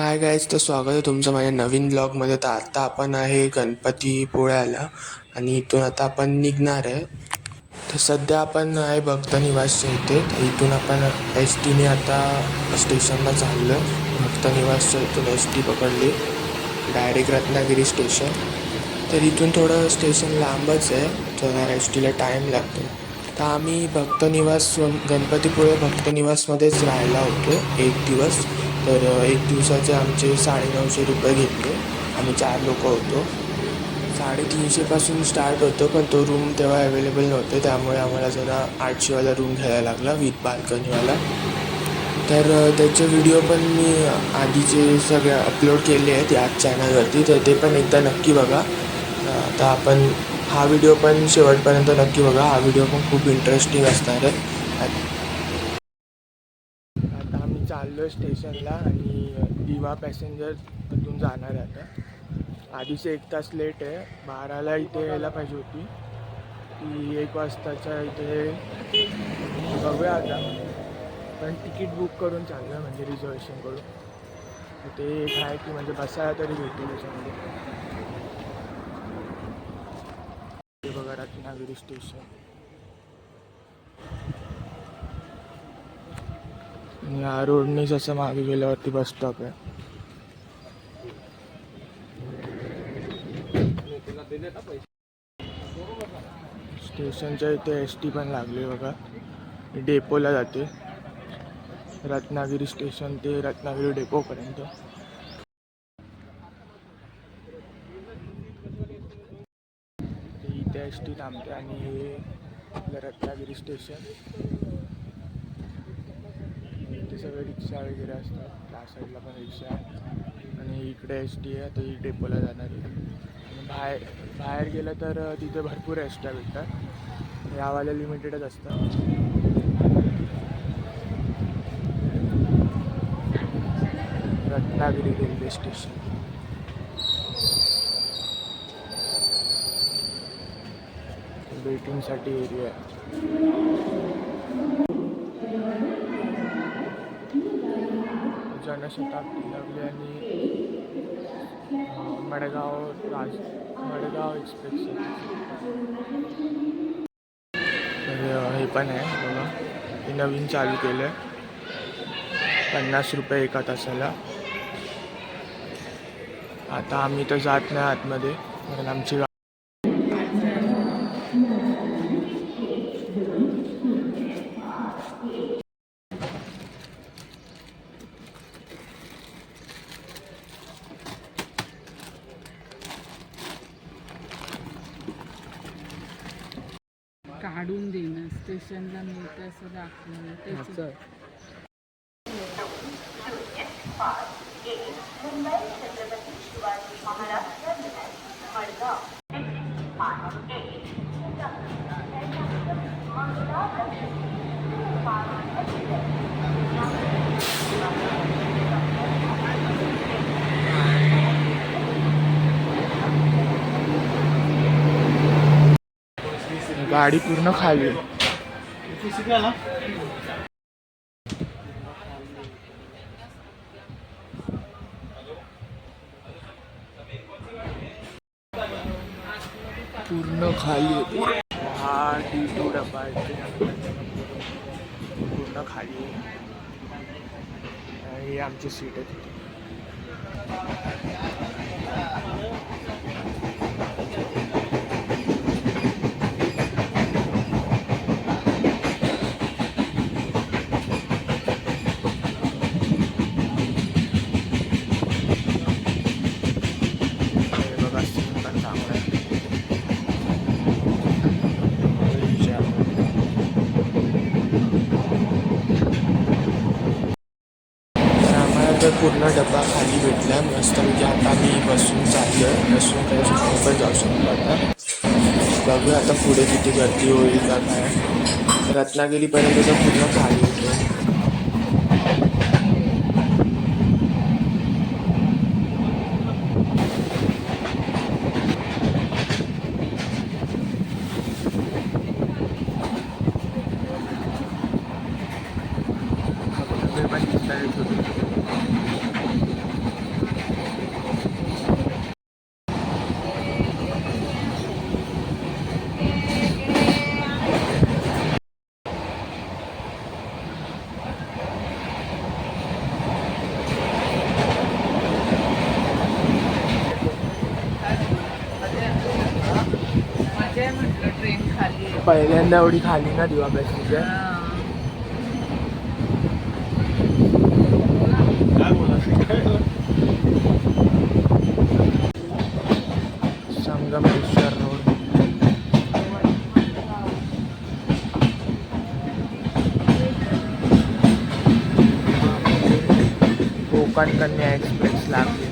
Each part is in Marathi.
हाय गाईज, तर स्वागत आहे तुमचं माझ्या नवीन ब्लॉगमध्ये. तर आता आपण आहे गणपतीपुळ्याला आणि इथून आता आपण निघणार आहे. तर सध्या आपण आहे भक्त निवासच्या इथे. तर इथून आपण एस टीने आता स्टेशनला चाललो आहे. भक्त निवासच्या इथून एस टी पकडली डायरेक्ट रत्नागिरी स्टेशन. तर इथून थोडं स्टेशन लांबच आहे, तर एस टीला टाईम लागतो. तर आम्ही भक्त निवास गणपतीपुळे भक्त निवासमध्येच राहायला होतो एक दिवस. तर एक दिवसाचे आमचे 950 रुपये घेतले. आम्ही 4 लोक होतो. 350पासून स्टार्ट होतं, पण तो रूम तेव्हा अवेलेबल नव्हते, त्यामुळे आम्हाला जरा 800वाला रूम घ्यायला लागला विथ बाल्कनीवाला. तर त्याचे व्हिडिओ पण मी आधीचे सगळे अपलोड केले आहेत याच चॅनलवरती, तर ते पण एकदा नक्की बघा. आता आपण हा व्हिडिओ पण शेवटपर्यंत नक्की बघा. हा व्हिडिओ पण खूप इंटरेस्टिंग असणार आहे. आता आम्ही चाललो आहे स्टेशनला आणि दिवा पॅसेंजरमधून जाणार आहे. आता आधीच 1 तास लेट आहे. 12ला इथे यायला पाहिजे होती, ती 1 वाजताच्या इथे. बघूया आता, पण तिकीट बुक करून चाललं आहे, म्हणजे रिझर्वेशन करून. ते एक आहे की म्हणजे बसायला तरी भेटेल त्याच्यामध्ये. ते बघा रत्नागिरी स्टेशन. आणि या रोडनेच असं मागे गेल्यावरती बस स्टॉप आहे. स्टेशनच्या इथे एस टी पण लागली बघा. डेपोला जाते, रत्नागिरी स्टेशन ते रत्नागिरी डेपोपर्यंत. इथे एस टी थांबते आणि हे आपलं रत्नागिरी स्टेशन. इथे सगळे रिक्षा वगैरे असतात, त्या साईडला पण रिक्षा आहे आणि इकडे एस टी आहे. तर ही डेपोला जाणार आहे. आणि बाहेर गेलं तर तिथे भरपूर एस ट्या भेटतात. यावाल्या लिमिटेडच असतात. Ratnagiri railway station. वेटिंगसाठी एरिया आहे. जनशताब्दी लागली आणि मडगाव एक्सप्रेस. तर हे पण आहे बघा, हे नवीन चालू केलं आहे. 50 रुपये एका तासाला. आता आम्ही तर जात नाही आतमध्ये, कारण आमची काढून देणं स्टेशनला मिळतं असं दाखवलं त्याचं. गाडी पूर्ण खाली आहे. पूर्ण खाली आहे. हा D2 डबा आहे, पूर्ण खाली आहे. ही आमची सीट आहे. बघा, सीट पण चांगला आहे. तर पूर्ण डबा खाली भेटला मस्त. म्हणजे आता मी बसून चाललो आहे, बसून काही पण जाऊ शकतो. आता बघूया आता पुढे किती गर्दी होईल का काय. रत्नागिरीपर्यंत तर पूर्ण खाली होतं. पण दिसता येत होतं. पहिल्यांदा एवढी खाली ना दिवा बेसच्या. संगमेश्वर रोड. कोकण कन्या एक्सप्रेस लागली.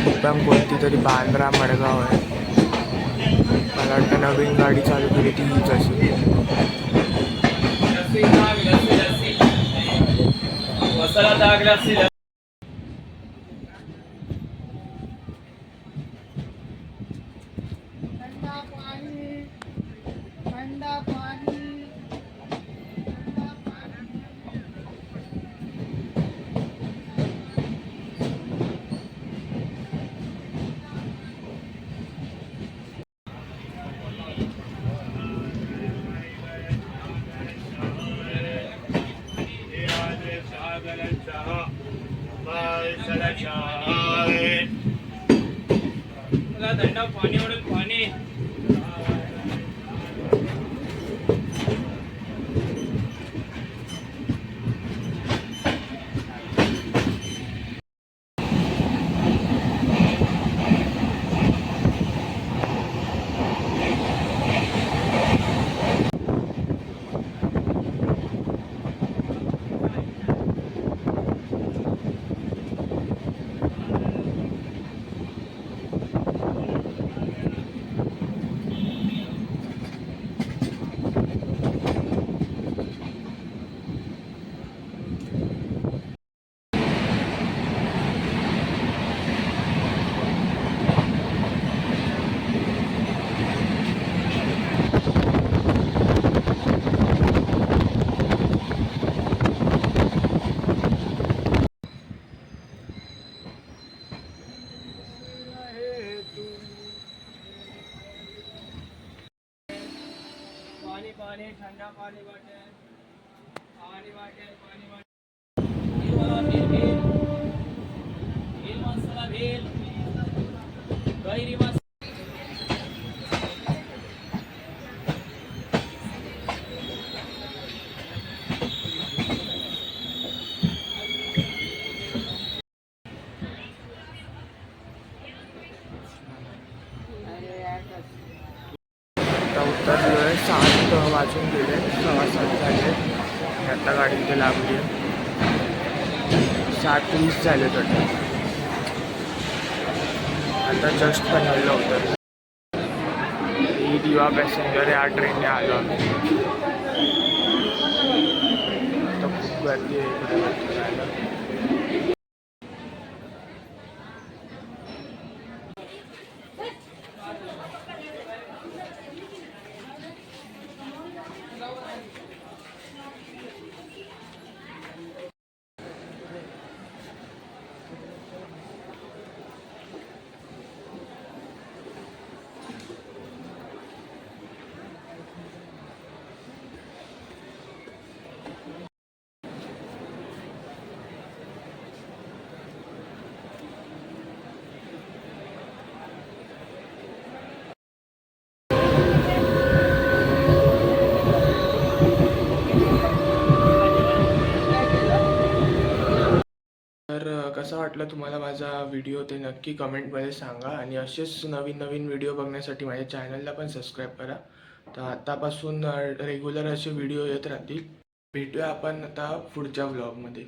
एकदम कोणती तरी बांद्रा मडगाव आहे. मला वाटतं नवीन गाडी चालू केली ती हीच असेल. पाणी ओढून पाणी. पाणी ठंडा पाणी वाटेल, पाणी वाटेल, पाणी वाटेल. भेल मसाला भेल, गैरी मसाला. 7:30 झाले टोटल. आता जस्ट बनवलं होतं. ही दिवा पॅसेंजर या ट्रेनने आलो आम्ही. आता खूप गर्दी आहे इकडे वरती जायला. तर कसं वाटलं तुम्हाला माझा व्हिडिओ ते नक्की कमेंटमध्ये सांगा. आणि असेच नवीन नवीन व्हिडिओ बघण्यासाठी माझ्या चॅनलला पण सबस्क्राईब करा. तर आतापासून रेग्युलर असे व्हिडिओ येत राहतील. भेटूया आपण आता पुढच्या व्लॉगमध्ये.